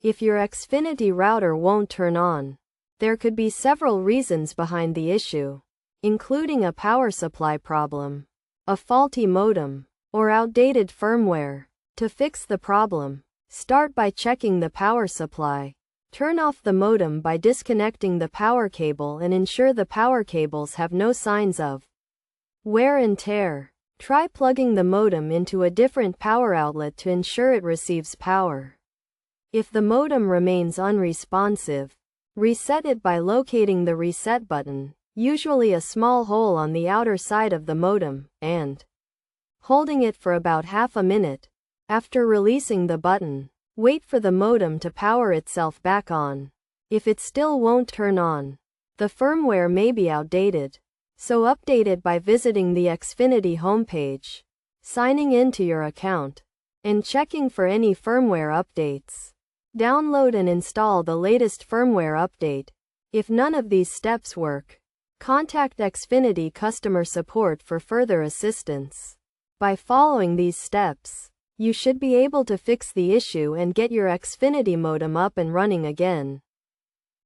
If your Xfinity router won't turn on, there could be several reasons behind the issue, including a power supply problem, a faulty modem, or outdated firmware. To fix the problem, start by checking the power supply. Turn off the modem by disconnecting the power cable and ensure the power cables have no signs of wear and tear. Try plugging the modem into a different power outlet to ensure it receives power. If the modem remains unresponsive, reset it by locating the reset button, usually a small hole on the outer side of the modem, and holding it for about half a minute. After releasing the button, wait for the modem to power itself back on. If it still won't turn on, the firmware may be outdated, so update it by visiting the Xfinity homepage, signing into your account, and checking for any firmware updates. Download and install the latest firmware update. If none of these steps work, contact Xfinity customer support for further assistance. By following these steps, you should be able to fix the issue and get your Xfinity modem up and running again.